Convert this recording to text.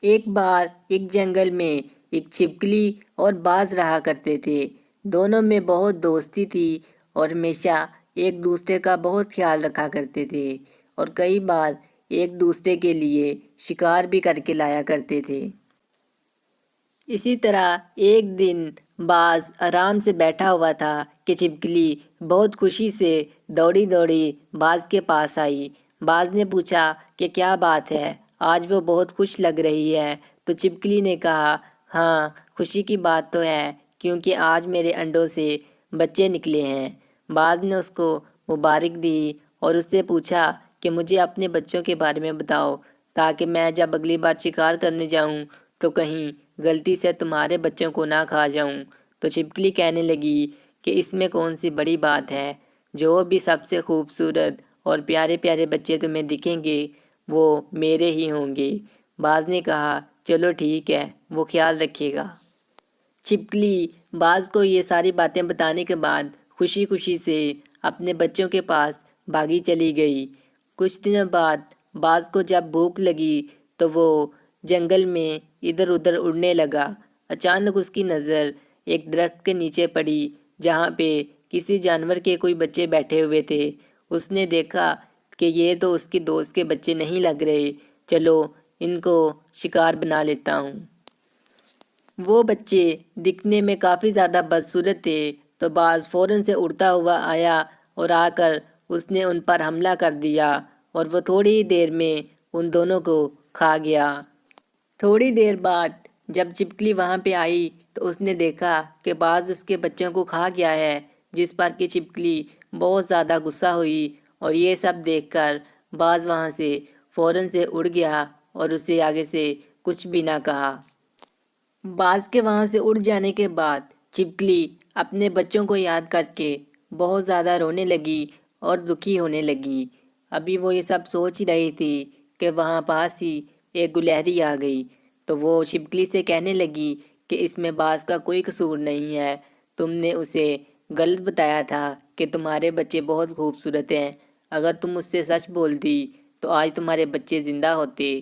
ایک بار ایک جنگل میں ایک چھپکلی اور باز رہا کرتے تھے۔ دونوں میں بہت دوستی تھی اور ہمیشہ ایک دوسرے کا بہت خیال رکھا کرتے تھے اور کئی بار ایک دوسرے کے لیے شکار بھی کر کے لایا کرتے تھے۔ اسی طرح ایک دن باز آرام سے بیٹھا ہوا تھا کہ چھپکلی بہت خوشی سے دوڑی دوڑی باز کے پاس آئی۔ باز نے پوچھا کہ کیا بات ہے، آج وہ بہت خوش لگ رہی ہے۔ تو چھپکلی نے کہا، ہاں خوشی کی بات تو ہے، کیونکہ آج میرے انڈوں سے بچے نکلے ہیں۔ باز نے اس کو مبارک دی اور اس سے پوچھا کہ مجھے اپنے بچوں کے بارے میں بتاؤ، تاکہ میں جب اگلی بار شکار کرنے جاؤں تو کہیں غلطی سے تمہارے بچوں کو نہ کھا جاؤں۔ تو چھپکلی کہنے لگی کہ اس میں کون سی بڑی بات ہے، جو بھی سب سے خوبصورت اور پیارے پیارے بچے تمہیں دکھیں گے وہ میرے ہی ہوں گے۔ باز نے کہا، چلو ٹھیک ہے، وہ خیال رکھے گا۔ چھپکلی باز کو یہ ساری باتیں بتانے کے بعد خوشی خوشی سے اپنے بچوں کے پاس بھاگی چلی گئی۔ کچھ دنوں بعد باز کو جب بھوک لگی تو وہ جنگل میں ادھر ادھر اڑنے لگا۔ اچانک اس کی نظر ایک درخت کے نیچے پڑی جہاں پہ کسی جانور کے کوئی بچے بیٹھے ہوئے تھے۔ اس نے دیکھا کہ یہ تو اس کی دوست کے بچے نہیں لگ رہے، چلو ان کو شکار بنا لیتا ہوں۔ وہ بچے دکھنے میں کافی زیادہ بدصورت تھے، تو باز فوراً سے اڑتا ہوا آیا اور آ کر اس نے ان پر حملہ کر دیا اور وہ تھوڑی ہی دیر میں ان دونوں کو کھا گیا۔ تھوڑی دیر بعد جب چھپکلی وہاں پہ آئی تو اس نے دیکھا کہ باز اس کے بچوں کو کھا گیا ہے، جس پر کہ چھپکلی بہت زیادہ غصہ ہوئی اور یہ سب دیکھ کر باز وہاں سے فوراً سے اڑ گیا اور اسے آگے سے کچھ بھی نہ کہا۔ باز کے وہاں سے اڑ جانے کے بعد چھپکلی اپنے بچوں کو یاد کر کے بہت زیادہ رونے لگی اور دکھی ہونے لگی۔ ابھی وہ یہ سب سوچ ہی رہی تھی کہ وہاں پاس ہی ایک گلہری آ گئی، تو وہ چھپکلی سے کہنے لگی کہ اس میں باز کا کوئی قصور نہیں ہے، تم نے اسے غلط بتایا تھا کہ تمہارے بچے بہت خوبصورت ہیں۔ اگر تم اس سے سچ بولتی تو آج تمہارے بچے زندہ ہوتے۔